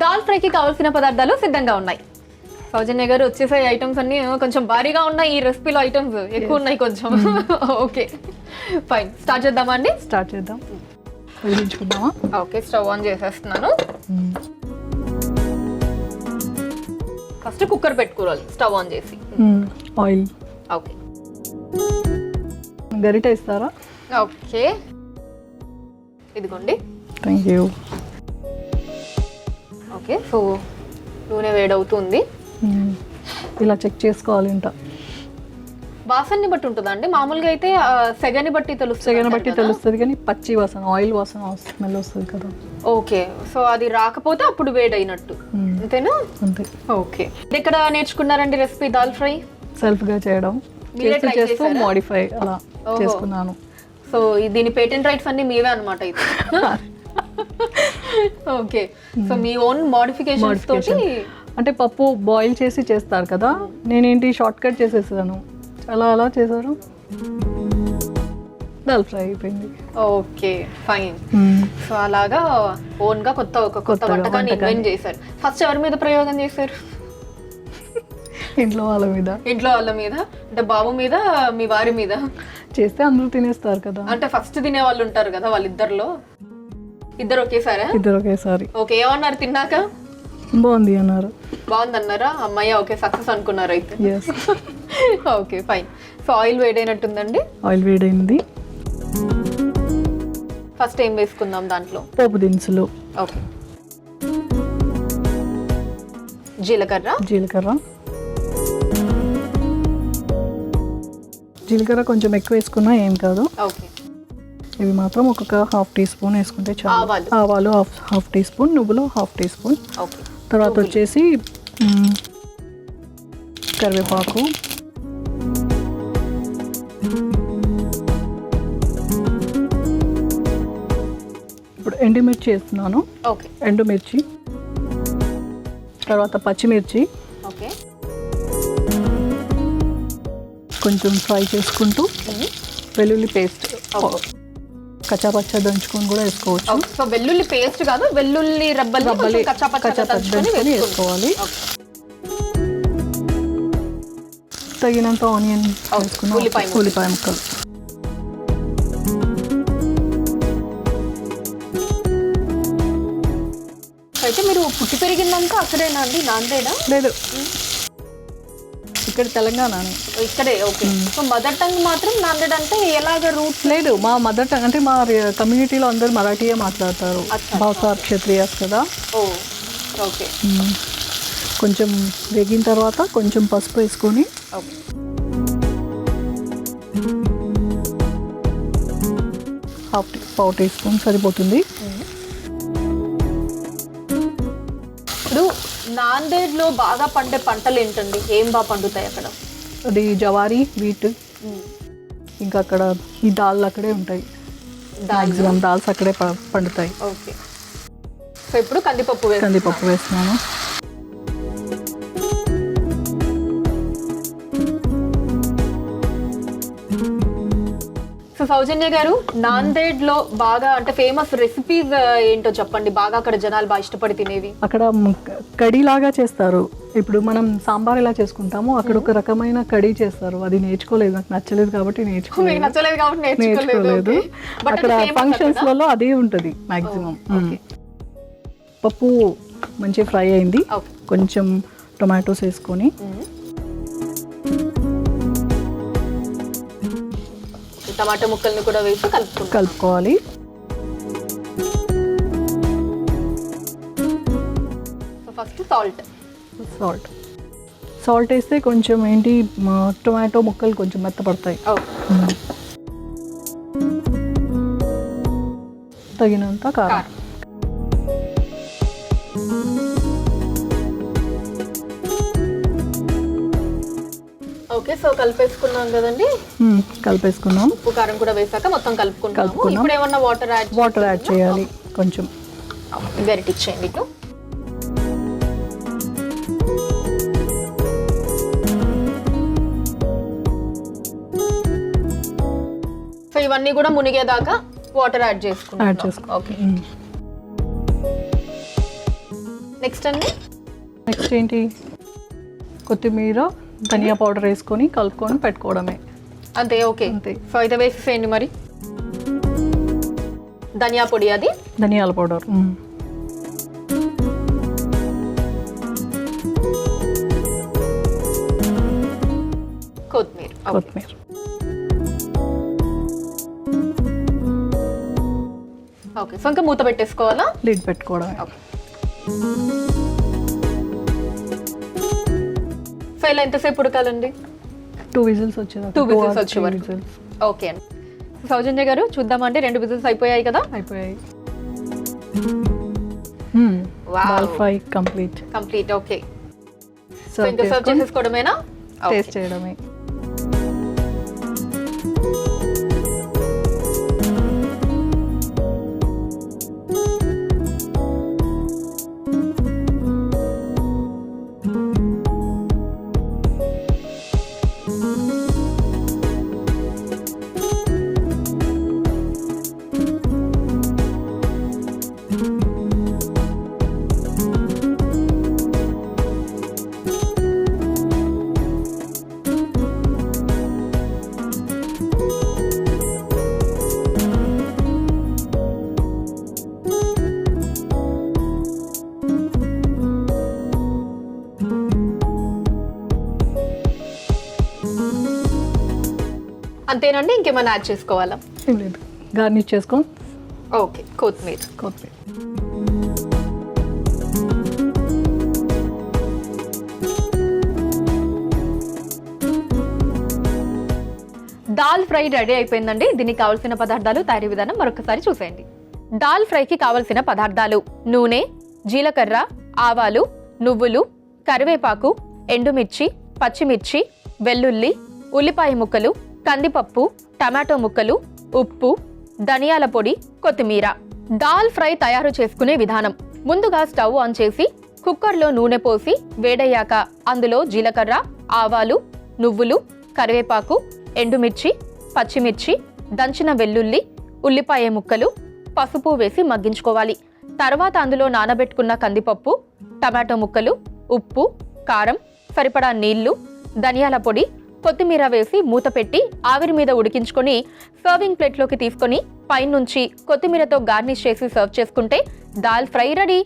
దాల్ ఫ్రైకి కావాల్సిన పదార్థాలు సిద్ధంగా ఉన్నాయి. సౌజన్య గారు వచ్చేసే ఐటమ్స్ అన్ని కొంచెం భారీగా ఉన్నాయి. ఈ రెసిపీలో ఐటమ్స్ ఎక్కువ ఉన్నాయి కొంచెం. ఓకే ఫైన్, స్టార్ట్ చేద్దామా అండి? స్టార్ట్ చేద్దాం. వెలిగించుకుందామా? ఓకే, స్టవ్ ఆన్ చేసేస్తున్నాను. ఫస్ట్ కుక్కర్ పెట్టుకోవాలి స్టవ్ ఆన్ చేసి. ఆయిల్. ఓకే, గరిట ఇస్తారా? ఓకే ఇదిగోండి. Thank you. ఓకే, సో నూనె వేడవుతుంది. ఇలా చెక్ చేసుకోవాలి ఇంత. వాసనని బట్టి ఉంటుందా అండి? మామూలుగా అయితే సెగని బట్టి తెలుస్తుంది. సెగని బట్టి తెలుస్తుంది, కానీ పచ్చి వాసన, ఆయిల్ వాసన స్మెల్ వస్తుంది కదా. ఓకే, సో అది రాకపోతే అప్పుడు వేడైనట్టు అంతేనా? అంతే. ఓకే, ఎక్కడ నేర్చుకున్నారండి రెసిపీ దాల్ ఫ్రై? సెల్ఫ్ గా చేయడం, చేస్తూ మోడిఫై అలా చేసుకున్నాను. సో దీని పేటెంట్ రైట్స్ అన్ని మీవే అన్నమాట అయితే. ఓకే, సో మీ ఓన్ మోడిఫికేషన్స్ తోటి. అంటే పప్పు బాయిల్ చేసి చేస్తారు కదా, నేనేంటి షార్ట్ కట్ చేసేసాను, అలా అలా చేశారు, దాల్ ఫ్రై అయిపోయింది. Okay fine. సో అలాగా ఓన్ గా కొత్త వంటకాన్ని ఇన్వెంట్ చేశారు. ఫస్ట్ ఎవరి మీద ప్రయోగం చేశారు? ఇంట్లో వాళ్ళ మీద. ఇంట్లో వాళ్ళ మీద అంటే బాబు మీద, మీ వారి మీద? చేస్తే అందరూ తినేస్తారు కదా. అంటే ఫస్ట్ తినే వాళ్ళు ఉంటారు కదా, వాళ్ళిద్దరిలో ఇద్దరు ఒకేసారా? ఇద్దరు ఒకేసారి. ఓకే, ఏమన్నారు తిన్నాక? బాగుంది అన్నారు. బాగుందన్నారా? అమ్మాయి ఓకే సక్సెస్ అనుకున్నారు అయితే. Okay fine. సో ఆయిల్ వేడైనట్టుందండి. ఆయిల్ వేడైంది. ఫస్ట్ ఏం వేసుకుందాం దాంట్లో? పోపు దినుసులు. ఓకే, జీలకర్ర. జీలకర్ర కొంచెం ఎక్కువ వేసుకున్నా ఏం కాదు. ఓకే, ఇవి మాత్రం ఒక్కొక్క హాఫ్ టీ స్పూన్ వేసుకుంటే చాలు. ఆవాలు హాఫ్ టీ స్పూన్, నువ్వులు హాఫ్ టీ స్పూన్. ఓకే, తర్వాత వచ్చేసి కరివేపాకు, ఇప్పుడు ఎండుమిర్చి వేస్తున్నాను. ఓకే, ఎండుమిర్చి, తర్వాత పచ్చిమిర్చి. ఓకే, కొంచెం ఫ్రై చేసుకుంటూ వెల్లుల్లి పేస్ట్ కచ్చాపచ్చా దంచుకొని కూడా వేసుకోవచ్చు. సో వెల్లుల్లి పేస్ట్ కాదు, వెల్లుల్లి రబ్బల్ని కచ్చాపచ్చా దంచుకొని వేసుకోవాలి. తగినంత ఆనియన్ వేసుకున్నాం, ఉల్లిపాయ ముక్కలు. అయితే మీరు పుట్టి పెరిగిందంతా అక్కడేనా అండి? నాందేడా? లేదు, ఇక్కడ తెలంగాణ. ఇక్కడే. ఓకే, సో మదర్ టంగ్ మాత్రం నాందేడ్. అంటే ఎలాగ రూట్స్? లేదు, మా మదర్ టంగ్ అంటే మా కమ్యూనిటీలో అందరు మరాఠీయే మాట్లాడతారు. భాషార్ క్షత్రియాస్ కదా. ఓ ఓకే. కొంచెం వేగిన తర్వాత కొంచెం పసుపు వేసుకొని, పావు టీ స్పూన్ సరిపోతుంది. ఇప్పుడు నాందేడ్ లో బాగా పండే పంటలు ఏంటండి? ఏం బాగా పండుతాయి అక్కడ? అది జవారీ, వీట్, ఇంకా అక్కడ ఈ దాల్ అక్కడే ఉంటాయి. మ్యాక్సిమం దాల్స్ అక్కడే పండుతాయి. ఓకే, సో ఇప్పుడు కందిపప్పు వేస్తున్నాను. సో సౌజన్య గారు, నాందేడ్ లో బాగా అంటే ఫేమస్ రెసిపీస్ ఏంటో చెప్పండి. బాగా అక్కడ జనాలు బాగా ఇష్టపడి తినేవి. అక్కడ కడీ లాగా చేస్తారు. ఇప్పుడు మనం సాంబార్ ఎలా చేసుకుంటామో అక్కడ ఒక రకమైన కడీ చేస్తారు. అది నేర్చుకోలేదు, నాకు నచ్చలేదు కాబట్టి నేర్చుకోలేదు. అక్కడ ఫంక్షన్స్ లలో అదే ఉంటుంది మ్యాక్సిమం. పప్పు మంచిగా ఫ్రై అయింది. కొంచెం టొమాటోస్ వేసుకొని, టమాటా ముక్కల్ని కూడా వేసి కలుపుకోవాలి. ఫస్ట్ సాల్ట్ వేస్తే కొంచెం ఏంటి టొమాటో ముక్కలు కొంచెం మెత్తపడతాయి. తగినంత కారం. ఓకే, సో కలిపేసుకున్నాం కదండి. కలిపేసుకున్నాం. ఉప్పు కారం కూడా వేసాక మొత్తం కలుపుకున్నాం. ఇప్పుడు ఏమన్నా వాటర్ యాడ్ చేయాలి. కొంచెం గరిటె ఇచ్చేయండి. ఇవన్నీ కూడా మునిగేదాకా వాటర్ యాడ్ యాడ్ చేసుకుంటాం. చేసుకో. ఓకే, నెక్స్ట్ అండి నెక్స్ట్ ఏంటి, కొత్తిమీర ధనియా పౌడర్ వేసుకొని కలుపుకొని పెట్టుకోవడమే. అంతే. ఓకే, అంతే. సో అయితే వేసేసేయండి మరి. ధనియా పొడి, అది ధనియాల పౌడర్, కొత్తిమీర. కొత్తిమీర. ఓకే, సో ఇంకా మూత పెట్టేసుకోవాలా? లిడ్ పెట్టుకోవడమే. సో ఇలా ఎంతసేపు ఉడకాలండి? 2 విజిల్స్ వచ్చేదాకా. 2 విజిల్స్ వచ్చే వరకు. ఓకే అండి. సౌజన్య గారు చూద్దామంటే 2 విజిల్స్ అయిపోయాయి కదా? అయిపోయాయి. Wow. Dal fry complete. Okay, so ఇంకా సర్వ్ చేసేసుకోవడమేనా? టేస్ట్ చేయడమే. అంతేనండి, ఇంకేమైనా యాడ్ చేసుకోవాలా? ఏం లేదు, గార్నిష్ చేసుకో. ఓకే, కొత్తిమీర. దాల్ ఫ్రై రెడీ అయిపోయిందండి. దీనికి కావాల్సిన పదార్థాలు, తయారీ విధానం మరొకసారి చూసేయండి. దాల్ ఫ్రైకి కావలసిన పదార్థాలు: నూనె, జీలకర్ర, ఆవాలు, నువ్వులు, కరివేపాకు, ఎండుమిర్చి, పచ్చిమిర్చి, వెల్లుల్లి, ఉల్లిపాయ ముక్కలు, కందిపప్పు, టమాటో ముక్కలు, ఉప్పు, ధనియాల పొడి, కొత్తిమీర. దాల్ ఫ్రై తయారు చేసుకునే విధానం: ముందుగా స్టవ్ ఆన్ చేసి కుక్కర్లో నూనె పోసి వేడయ్యాక అందులో జీలకర్ర, ఆవాలు, నువ్వులు, కరివేపాకు, ఎండుమిర్చి, పచ్చిమిర్చి, దంచిన వెల్లుల్లి, ఉల్లిపాయ ముక్కలు, పసుపు వేసి మగ్గించుకోవాలి. తర్వాత అందులో నానబెట్టుకున్న కందిపప్పు, టమాటో ముక్కలు, ఉప్పు, కారం, సరిపడా నీళ్లు, ధనియాల పొడి, కొత్తిమీర వేసి మూత పెట్టి ఆవిరి మీద ఉడికించుకొని సర్వింగ్ ప్లేట్లోకి తీసుకొని పైనుంచి కొత్తిమీరతో గార్నిష్ చేసి సర్వ్ చేసుకుంటే దాల్ ఫ్రై రెడీ.